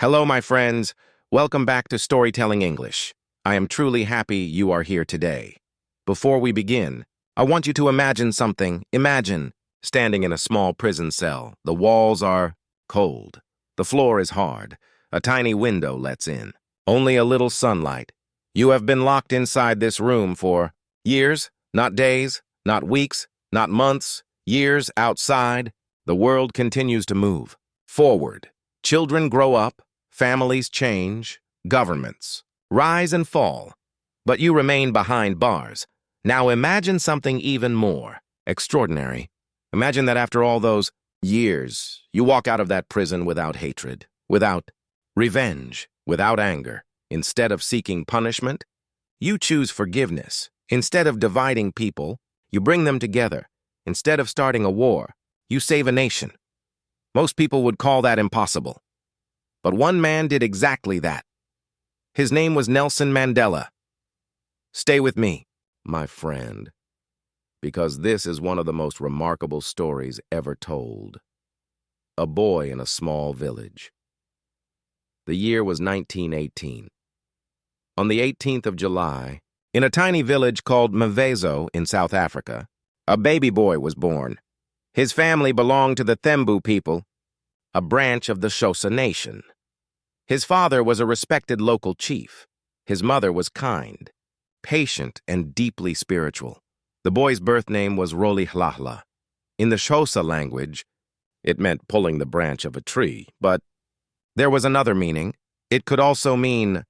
Hello, my friends. Welcome back to Storytelling English. I am truly happy you are here today. Before we begin, I want you to imagine something. Imagine standing in a small prison cell. The walls are cold. The floor is hard. A tiny window lets in. Only a little sunlight. You have been locked inside this room for years, not days, not weeks, not months, years outside. The world continues to move forward. Children grow up, families change, governments rise and fall, but you remain behind bars. Now imagine something even more extraordinary. Imagine that after all those years, you walk out of that prison without hatred, without revenge, without anger. Instead of seeking punishment, you choose forgiveness. Instead of dividing people, you bring them together. Instead of starting a war, you save a nation. Most people would call that impossible. But one man did exactly that. His name was Nelson Mandela. Stay with me, my friend, because this is one of the most remarkable stories ever told. A boy in a small village. The year was 1918. On the 18th of July, in a tiny village called Mvezo in South Africa, a baby boy was born. His family belonged to the Thembu people, a branch of the Xhosa nation. His father was a respected local chief. His mother was kind, patient, and deeply spiritual. The boy's birth name was Rolihlahla. In the Xhosa language, it meant pulling the branch of a tree, but there was another meaning. It could also mean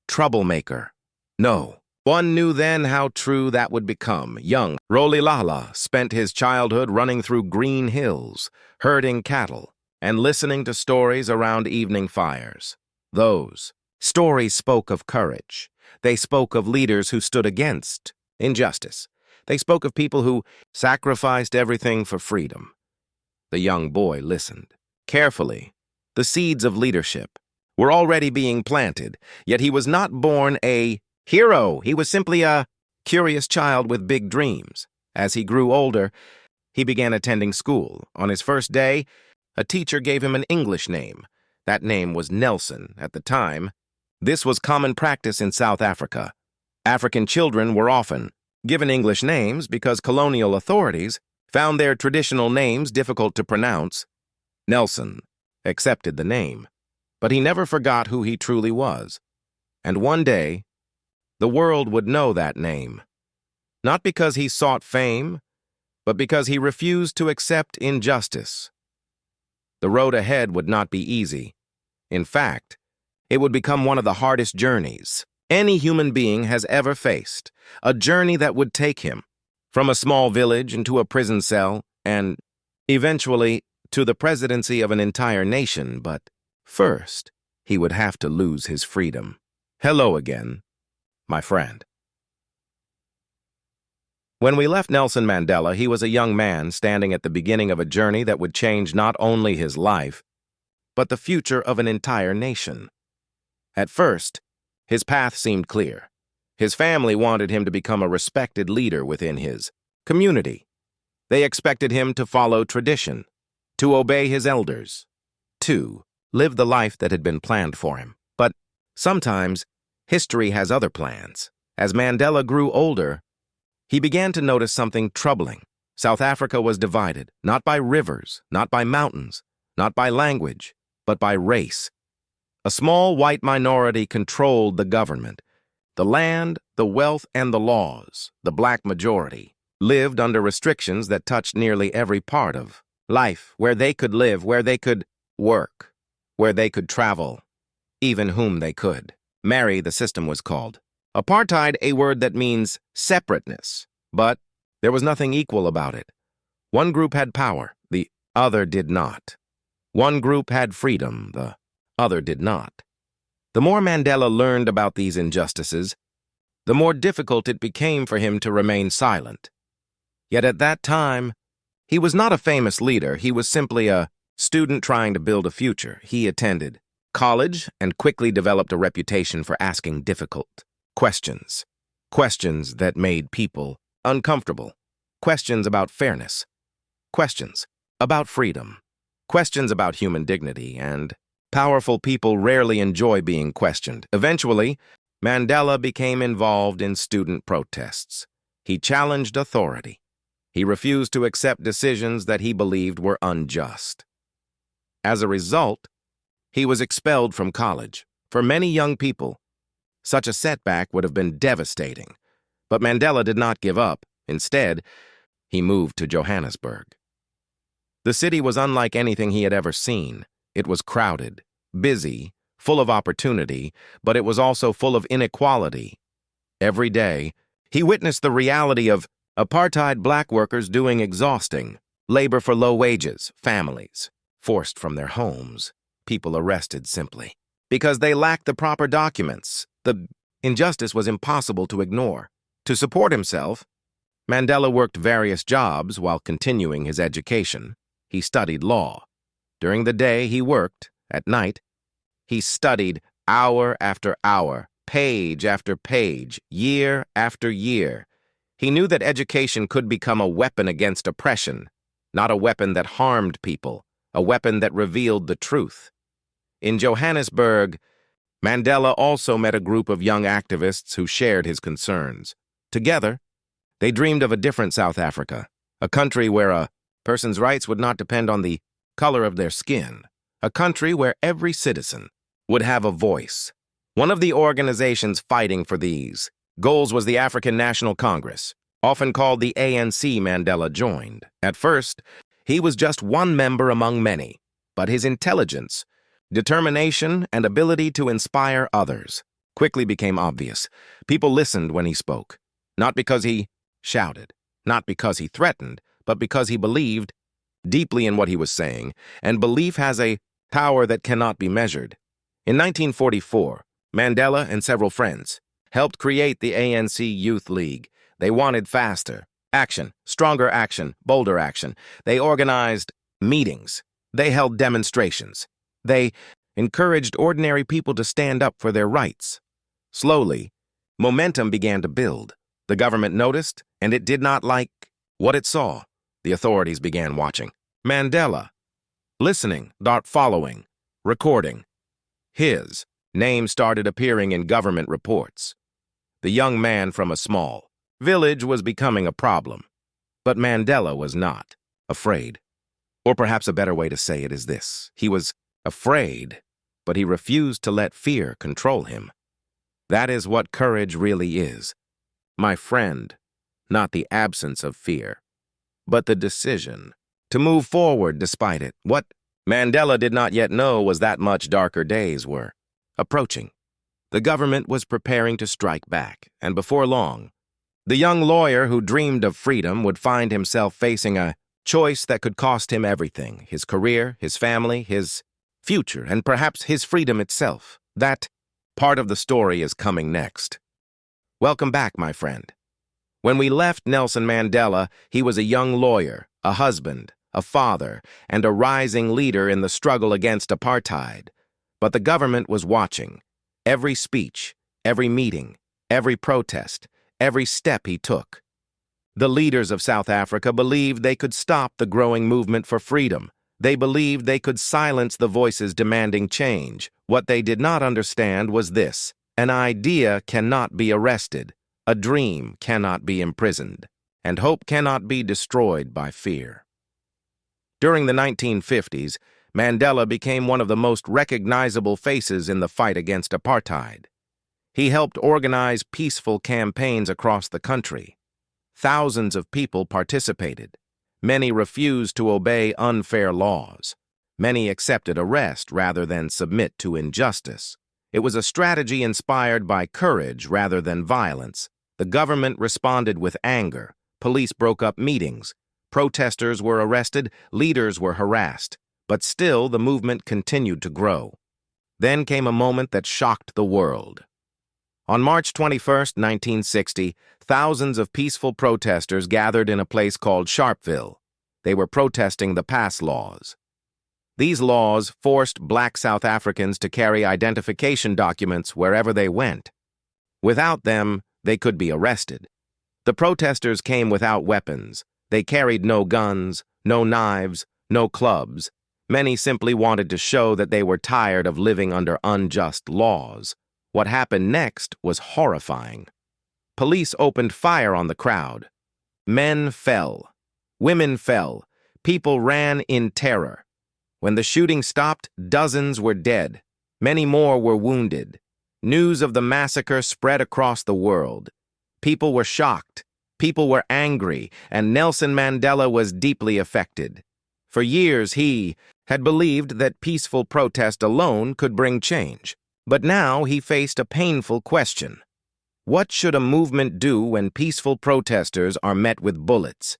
troublemaker. No, one knew then how true that would become. Young Rolihlahla spent his childhood running through green hills, herding cattle, and listening to stories around evening fires. Those stories spoke of courage. They spoke of leaders who stood against injustice. They spoke of people who sacrificed everything for freedom. The young boy listened carefully. The seeds of leadership were already being planted, yet he was not born a hero. He was simply a curious child with big dreams. As he grew older, he began attending school. On his first day, a teacher gave him an English name. That name was Nelson at the time. This was common practice in South Africa. African children were often given English names because colonial authorities found their traditional names difficult to pronounce. Nelson accepted the name, but he never forgot who he truly was. And one day, the world would know that name. Not because he sought fame, but because he refused to accept injustice. The road ahead would not be easy. In fact, it would become one of the hardest journeys any human being has ever faced, a journey that would take him from a small village into a prison cell and, eventually, to the presidency of an entire nation. But first, he would have to lose his freedom. Hello again, my friend. When we left Nelson Mandela, he was a young man standing at the beginning of a journey that would change not only his life, but the future of an entire nation. At first, his path seemed clear. His family wanted him to become a respected leader within his community. They expected him to follow tradition, to obey his elders, to live the life that had been planned for him. But sometimes, history has other plans. As Mandela grew older, he began to notice something troubling. South Africa was divided, not by rivers, not by mountains, not by language, but by race. A small white minority controlled the government. The land, the wealth, and the laws. The black majority lived under restrictions that touched nearly every part of life, where they could live, where they could work, where they could travel, even whom they could marry. The system was called apartheid, a word that means separateness, but there was nothing equal about it. One group had power, the other did not. One group had freedom, the other did not. The more Mandela learned about these injustices, the more difficult it became for him to remain silent. Yet at that time, he was not a famous leader. He was simply a student trying to build a future. He attended college and quickly developed a reputation for asking difficult questions. Questions that made people uncomfortable. Questions about fairness. Questions about freedom. Questions about human dignity and Powerful people rarely enjoy being questioned. Eventually, Mandela became involved in student protests. He challenged authority. He refused to accept decisions that he believed were unjust. As a result, he was expelled from college. For many young people, such a setback would have been devastating. But Mandela did not give up. Instead, he moved to Johannesburg. The city was unlike anything he had ever seen. It was crowded, busy, full of opportunity, but it was also full of inequality. Every day, he witnessed the reality of apartheid black workers doing exhausting labor for low wages, families forced from their homes, people arrested simply because they lacked the proper documents. The injustice was impossible to ignore. To support himself, Mandela worked various jobs while continuing his education. He studied law. During the day, he worked. At night, he studied hour after hour, page after page, year after year. He knew that education could become a weapon against oppression, not a weapon that harmed people, a weapon that revealed the truth. In Johannesburg, Mandela also met a group of young activists who shared his concerns. Together, they dreamed of a different South Africa, a country where a person's rights would not depend on the color of their skin, a country where every citizen would have a voice. One of the organizations fighting for these goals was the African National Congress, often called the ANC. Mandela joined. At first, he was just one member among many, but his intelligence, determination, and ability to inspire others quickly became obvious. People listened when he spoke, not because he shouted, not because he threatened, but because he believed deeply in what he was saying, and belief has a power that cannot be measured. In 1944, Mandela and several friends helped create the ANC Youth League. They wanted faster action, stronger action, bolder action. They organized meetings. They held demonstrations. They encouraged ordinary people to stand up for their rights. Slowly, momentum began to build. The government noticed, and it did not like what it saw. The authorities began watching. Mandela, listening, following, recording. His name started appearing in government reports. The young man from a small village was becoming a problem. But Mandela was not afraid. Or perhaps a better way to say it is this: he was afraid, but he refused to let fear control him. That is what courage really is, my friend, not the absence of fear, but the decision to move forward despite it. What Mandela did not yet know was that much darker days were approaching. The government was preparing to strike back, and before long, the young lawyer who dreamed of freedom would find himself facing a choice that could cost him everything: his career, his family, his future, and perhaps his freedom itself. That part of the story is coming next. Welcome back, my friend. When we left Nelson Mandela, he was a young lawyer, a husband, a father, and a rising leader in the struggle against apartheid. But the government was watching. Every speech, every meeting, every protest, every step he took. The leaders of South Africa believed they could stop the growing movement for freedom. They believed they could silence the voices demanding change. What they did not understand was this: an idea cannot be arrested, a dream cannot be imprisoned, and hope cannot be destroyed by fear. During the 1950s, Mandela became one of the most recognizable faces in the fight against apartheid. He helped organize peaceful campaigns across the country. Thousands of people participated. Many refused to obey unfair laws. Many accepted arrest rather than submit to injustice. It was a strategy inspired by courage rather than violence. The government responded with anger. Police broke up meetings. Protesters were arrested. Leaders were harassed. But still, the movement continued to grow. Then came a moment that shocked the world. On March 21, 1960, thousands of peaceful protesters gathered in a place called Sharpeville. They were protesting the pass laws. These laws forced black South Africans to carry identification documents wherever they went. Without them, they could be arrested. The protesters came without weapons. They carried no guns, no knives, no clubs. Many simply wanted to show that they were tired of living under unjust laws. What happened next was horrifying. Police opened fire on the crowd. Men fell. Women fell. People ran in terror. When the shooting stopped, dozens were dead. Many more were wounded. News of the massacre spread across the world. People were shocked. People were angry, and Nelson Mandela was deeply affected. For years, he had believed that peaceful protest alone could bring change. But now he faced a painful question. What should a movement do when peaceful protesters are met with bullets?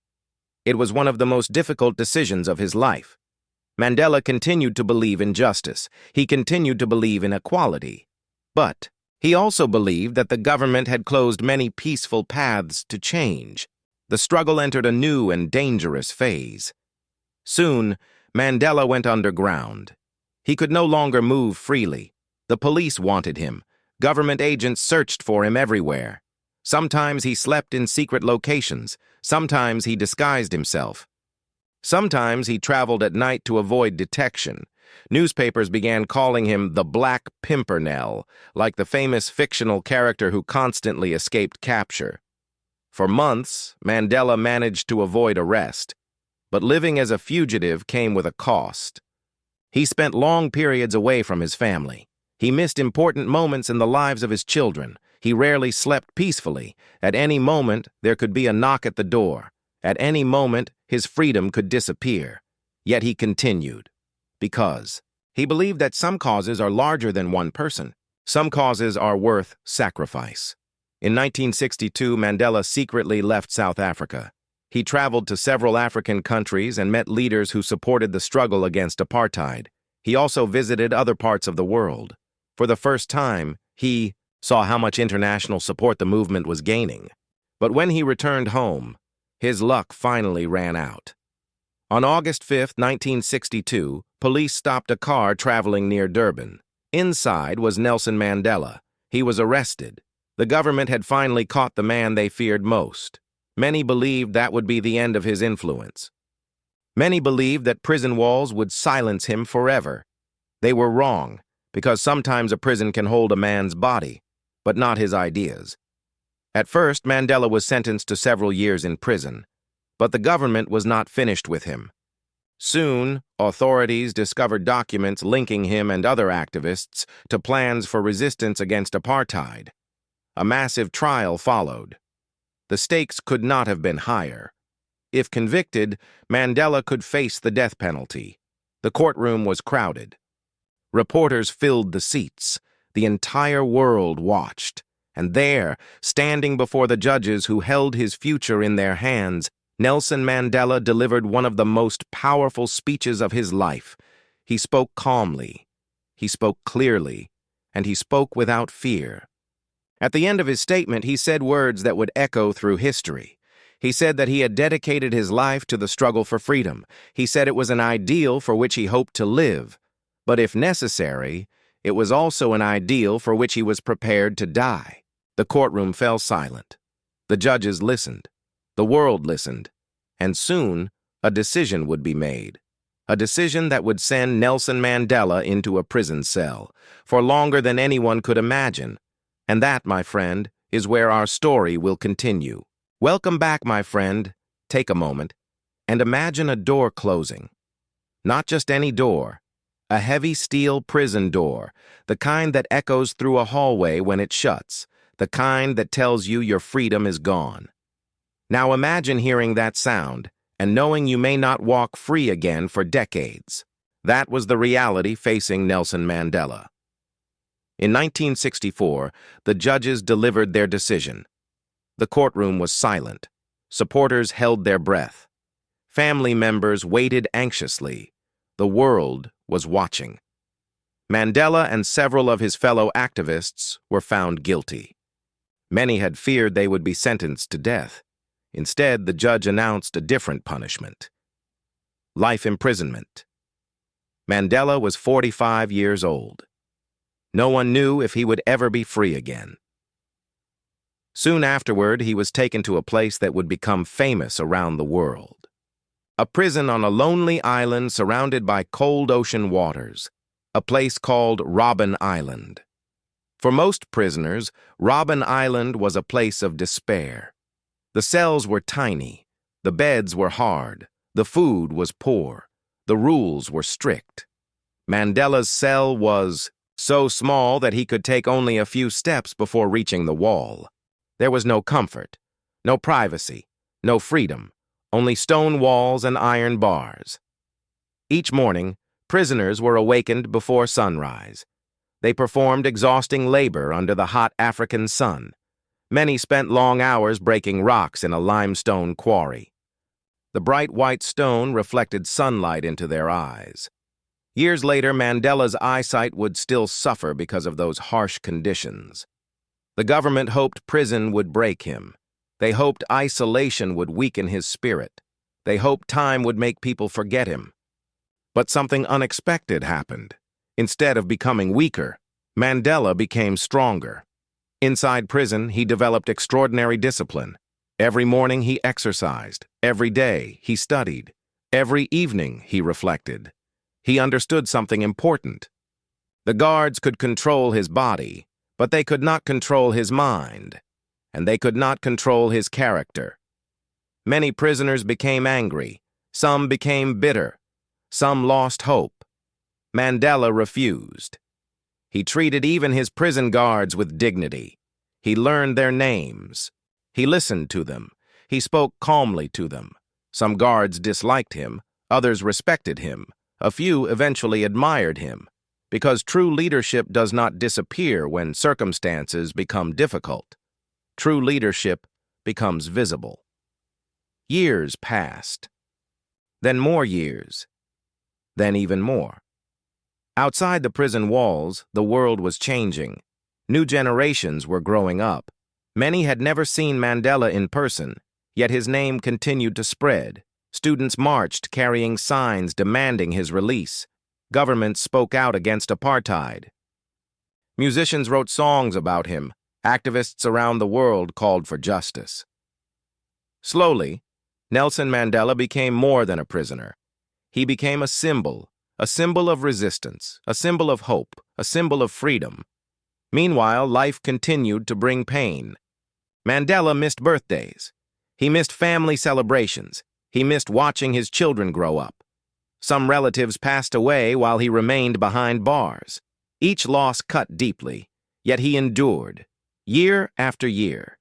It was one of the most difficult decisions of his life. Mandela continued to believe in justice. He continued to believe in equality. But he also believed that the government had closed many peaceful paths to change. The struggle entered a new and dangerous phase. Soon, Mandela went underground. He could no longer move freely. The police wanted him. Government agents searched for him everywhere. Sometimes he slept in secret locations. Sometimes he disguised himself. Sometimes he traveled at night to avoid detection. Newspapers began calling him the Black Pimpernel, like the famous fictional character who constantly escaped capture. For months, Mandela managed to avoid arrest. But living as a fugitive came with a cost. He spent long periods away from his family. He missed important moments in the lives of his children. He rarely slept peacefully. At any moment, there could be a knock at the door. At any moment, his freedom could disappear. Yet he continued. Because he believed that some causes are larger than one person. Some causes are worth sacrifice. In 1962, Mandela secretly left South Africa. He traveled to several African countries and met leaders who supported the struggle against apartheid. He also visited other parts of the world. For the first time, he saw how much international support the movement was gaining. But when he returned home, his luck finally ran out. On August 5, 1962, police stopped a car traveling near Durban. Inside was Nelson Mandela. He was arrested. The government had finally caught the man they feared most. Many believed that would be the end of his influence. Many believed that prison walls would silence him forever. They were wrong, because sometimes a prison can hold a man's body, but not his ideas. At first, Mandela was sentenced to several years in prison, but the government was not finished with him. Soon, authorities discovered documents linking him and other activists to plans for resistance against apartheid. A massive trial followed. The stakes could not have been higher. If convicted, Mandela could face the death penalty. The courtroom was crowded. Reporters filled the seats. The entire world watched. And there, standing before the judges who held his future in their hands, Nelson Mandela delivered one of the most powerful speeches of his life. He spoke calmly. He spoke clearly. And he spoke without fear. At the end of his statement, he said words that would echo through history. He said that he had dedicated his life to the struggle for freedom. He said it was an ideal for which he hoped to live. But if necessary, it was also an ideal for which he was prepared to die. The courtroom fell silent. The judges listened. The world listened. And soon, a decision would be made. A decision that would send Nelson Mandela into a prison cell for longer than anyone could imagine. And that, my friend, is where our story will continue. Welcome back, my friend. Take a moment and imagine a door closing. Not just any door. A heavy steel prison door, the kind that echoes through a hallway when it shuts, the kind that tells you your freedom is gone. Now imagine hearing that sound and knowing you may not walk free again for decades. That was the reality facing Nelson Mandela. In 1964, the judges delivered their decision. The courtroom was silent. Supporters held their breath. Family members waited anxiously. The world was watching. Mandela and several of his fellow activists were found guilty. Many had feared they would be sentenced to death. Instead, the judge announced a different punishment: life imprisonment. Mandela was 45 years old. No one knew if he would ever be free again. Soon afterward, he was taken to a place that would become famous around the world. A prison on a lonely island surrounded by cold ocean waters, a place called Robben Island. For most prisoners, Robben Island was a place of despair. The cells were tiny, the beds were hard, the food was poor, the rules were strict. Mandela's cell was so small that he could take only a few steps before reaching the wall. There was no comfort, no privacy, no freedom, only stone walls and iron bars. Each morning, prisoners were awakened before sunrise. They performed exhausting labor under the hot African sun. Many spent long hours breaking rocks in a limestone quarry. The bright white stone reflected sunlight into their eyes. Years later, Mandela's eyesight would still suffer because of those harsh conditions. The government hoped prison would break him. They hoped isolation would weaken his spirit. They hoped time would make people forget him. But something unexpected happened. Instead of becoming weaker, Mandela became stronger. Inside prison, he developed extraordinary discipline. Every morning he exercised. Every day he studied. Every evening he reflected. He understood something important. The guards could control his body, but they could not control his mind, and they could not control his character. Many prisoners became angry. Some became bitter. Some lost hope. Mandela refused. He treated even his prison guards with dignity. He learned their names. He listened to them. He spoke calmly to them. Some guards disliked him. Others respected him. A few eventually admired him, because true leadership does not disappear when circumstances become difficult. True leadership becomes visible. Years passed. Then more years. Then even more. Outside the prison walls, the world was changing. New generations were growing up. Many had never seen Mandela in person, yet his name continued to spread. Students marched carrying signs demanding his release. Governments spoke out against apartheid. Musicians wrote songs about him. Activists around the world called for justice. Slowly, Nelson Mandela became more than a prisoner. He became a symbol of resistance, a symbol of hope, a symbol of freedom. Meanwhile, life continued to bring pain. Mandela missed birthdays. He missed family celebrations. He missed watching his children grow up. Some relatives passed away while he remained behind bars. Each loss cut deeply, yet he endured, year after year,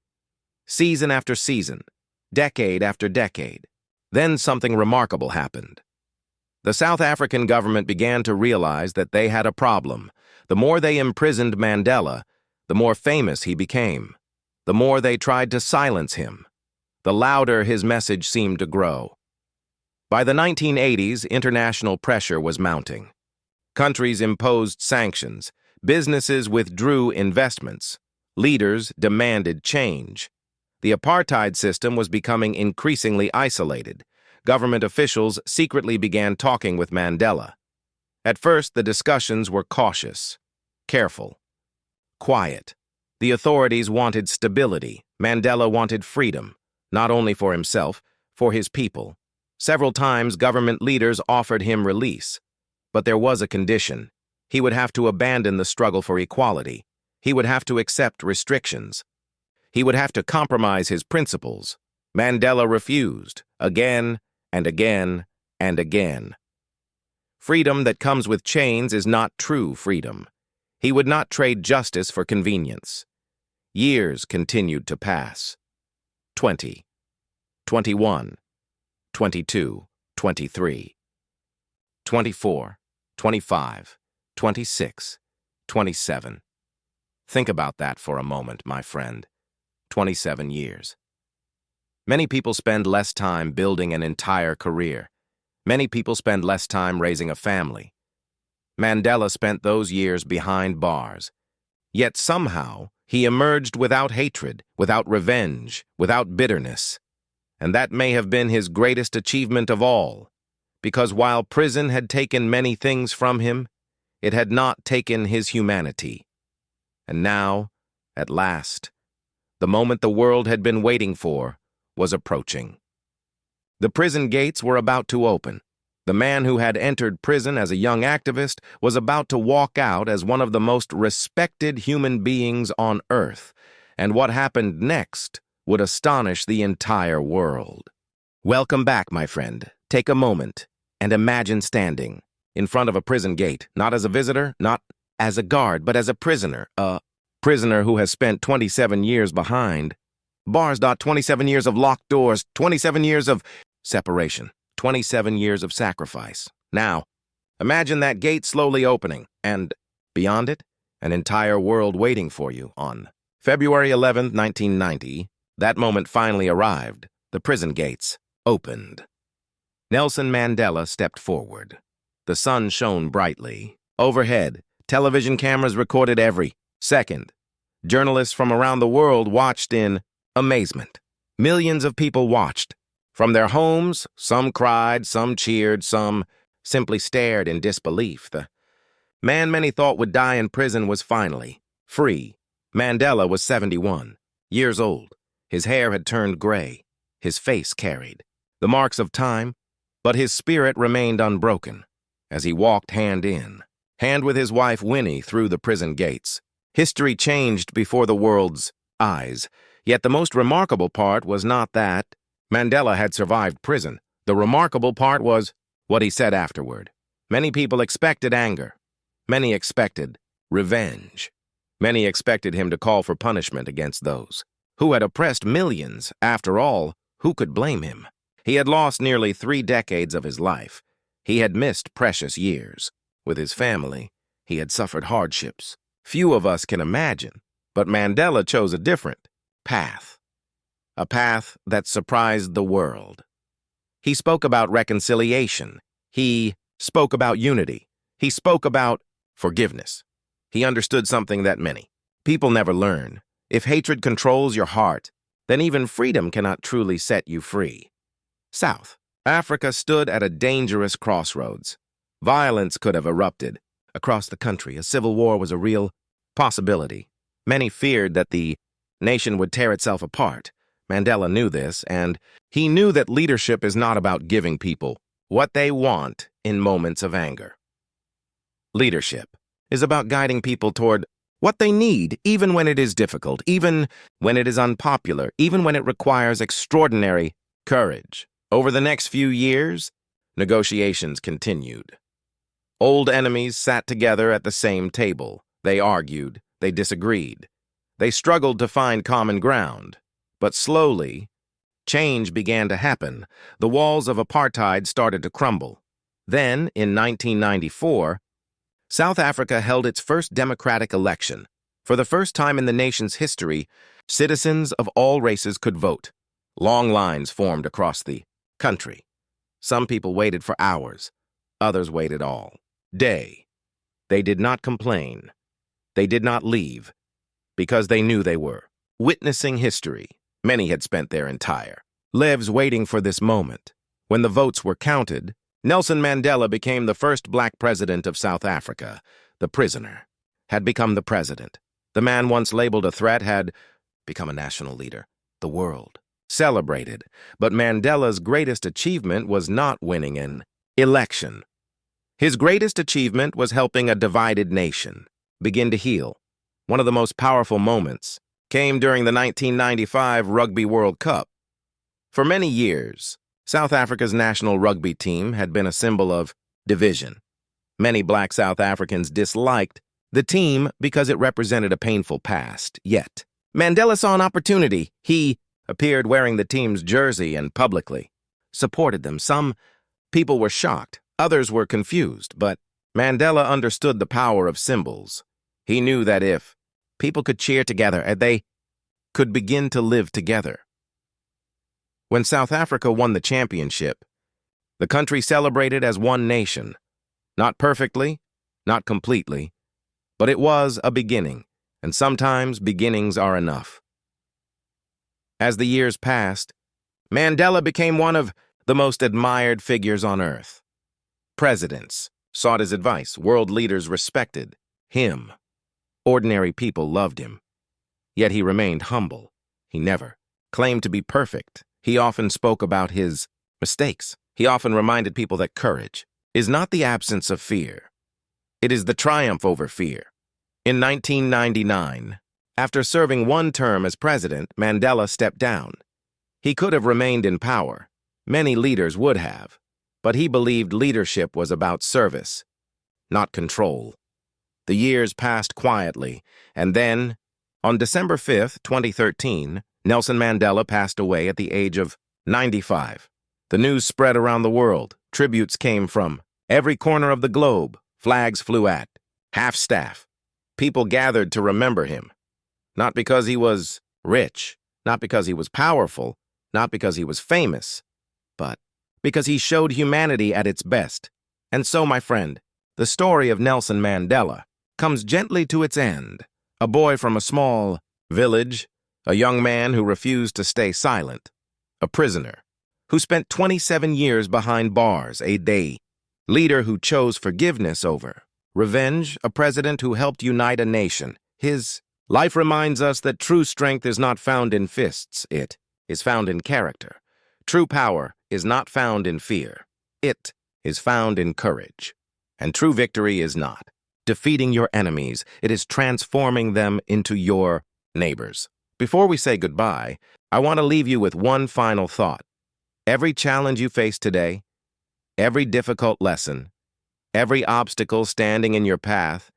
season after season, decade after decade. Then something remarkable happened. The South African government began to realize that they had a problem. The more they imprisoned Mandela, the more famous he became. The more they tried to silence him, the louder his message seemed to grow. By the 1980s, international pressure was mounting. Countries imposed sanctions, businesses withdrew investments, leaders demanded change. The apartheid system was becoming increasingly isolated. Government officials secretly began talking with Mandela. At first, the discussions were cautious, careful, quiet. The authorities wanted stability. Mandela wanted freedom, not only for himself, for his people. Several times, government leaders offered him release. But there was a condition. He would have to abandon the struggle for equality. He would have to accept restrictions. He would have to compromise his principles. Mandela refused, again and again and again. Freedom that comes with chains is not true freedom. He would not trade justice for convenience. Years continued to pass. 20, 21, 22, 23, 24, 25, 26, 27. Think about that for a moment, my friend. 27 years. Many people spend less time building an entire career. Many people spend less time raising a family. Mandela spent those years behind bars. Yet somehow, he emerged without hatred, without revenge, without bitterness. And that may have been his greatest achievement of all, because while prison had taken many things from him, it had not taken his humanity. And now, at last, the moment the world had been waiting for was approaching. The prison gates were about to open. The man who had entered prison as a young activist was about to walk out as one of the most respected human beings on earth, and what happened next would astonish the entire world. Welcome back, my friend. Take a moment and imagine standing in front of a prison gate, not as a visitor, not as a guard, but as a prisoner who has spent 27 years behind bars. 27 years of locked doors, 27 years of separation, 27 years of sacrifice. Now, imagine that gate slowly opening, and beyond it, an entire world waiting for you. On February 11, 1990, that moment finally arrived. The prison gates opened. Nelson Mandela stepped forward. The sun shone brightly. Overhead, television cameras recorded every second. Journalists from around the world watched in amazement. Millions of people watched. From their homes, some cried, some cheered, some simply stared in disbelief. The man many thought would die in prison was finally free. Mandela was 71 years old. His hair had turned gray. His face carried the marks of time, but his spirit remained unbroken as he walked hand in hand with his wife Winnie through the prison gates. History changed before the world's eyes, yet the most remarkable part was not that Mandela had survived prison. The remarkable part was what he said afterward. Many people expected anger. Many expected revenge. Many expected him to call for punishment against those who had oppressed millions. After all, who could blame him? He had lost nearly 3 decades of his life. He had missed precious years. With his family, he had suffered hardships few of us can imagine, but Mandela chose a different path. A path that surprised the world. He spoke about reconciliation. He spoke about unity. He spoke about forgiveness. He understood something that many people never learn. If hatred controls your heart, then even freedom cannot truly set you free. South Africa stood at a dangerous crossroads. Violence could have erupted across the country. A civil war was a real possibility. Many feared that the nation would tear itself apart. Mandela knew this, and he knew that leadership is not about giving people what they want in moments of anger. Leadership is about guiding people toward what they need, even when it is difficult, even when it is unpopular, even when it requires extraordinary courage. Over the next few years, negotiations continued. Old enemies sat together at the same table. They argued, they disagreed. They struggled to find common ground. But slowly, change began to happen. The walls of apartheid started to crumble. Then, in 1994, South Africa held its first democratic election. For the first time in the nation's history, citizens of all races could vote. Long lines formed across the country. Some people waited for hours. Others waited all day. They did not complain. They did not leave, because they knew they were witnessing history. Many had spent their entire lives waiting for this moment. When the votes were counted, Nelson Mandela became the first black president of South Africa. The prisoner had become the president. The man once labeled a threat had become a national leader. The world celebrated. But Mandela's greatest achievement was not winning an election. His greatest achievement was helping a divided nation begin to heal. One of the most powerful moments came during the 1995 Rugby World Cup. For many years, South Africa's national rugby team had been a symbol of division. Many black South Africans disliked the team because it represented a painful past. Yet, Mandela saw an opportunity. He appeared wearing the team's jersey and publicly supported them. Some people were shocked, others were confused, but Mandela understood the power of symbols. He knew that if people could cheer together, they could begin to live together. When South Africa won the championship, the country celebrated as one nation. Not perfectly, not completely, but it was a beginning, and sometimes beginnings are enough. As the years passed, Mandela became one of the most admired figures on earth. Presidents sought his advice. World leaders respected him. Ordinary people loved him. Yet he remained humble. He never claimed to be perfect. He often spoke about his mistakes. He often reminded people that courage is not the absence of fear. It is the triumph over fear. In 1999, after serving one term as president, Mandela stepped down. He could have remained in power. Many leaders would have. But he believed leadership was about service, not control. The years passed quietly, and then, on December 5, 2013, Nelson Mandela passed away at the age of 95. The news spread around the world. Tributes came from every corner of the globe. Flags flew at half-staff. People gathered to remember him. Not because he was rich, not because he was powerful, not because he was famous, but because he showed humanity at its best. And so, my friend, the story of Nelson Mandela comes gently to its end. A boy from a small village, a young man who refused to stay silent, a prisoner who spent 27 years behind bars, a leader who chose forgiveness over revenge, a president who helped unite a nation. His life reminds us that true strength is not found in fists, it is found in character. True power is not found in fear. It is found in courage. And true victory is not defeating your enemies. It is transforming them into your neighbors. Before we say goodbye, I want to leave you with one final thought. Every challenge you face today, every difficult lesson, every obstacle standing in your path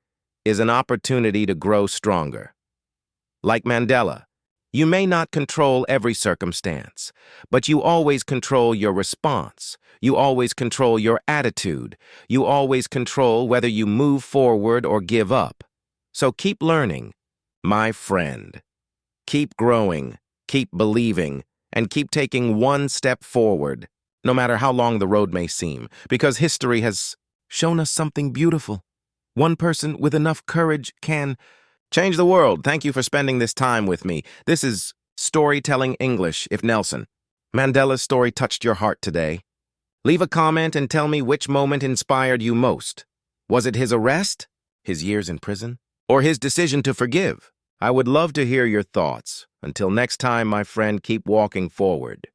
is an opportunity to grow stronger. Like Mandela, you may not control every circumstance, but you always control your response. You always control your attitude. You always control whether you move forward or give up. So keep learning, my friend. Keep growing, keep believing, and keep taking one step forward, no matter how long the road may seem, because history has shown us something beautiful. One person with enough courage can change the world. Thank you for spending this time with me. This is Storytelling English. If Nelson Mandela's story touched your heart today, leave a comment and tell me which moment inspired you most. Was it his arrest, his years in prison, or his decision to forgive? I would love to hear your thoughts. Until next time, my friend, keep walking forward.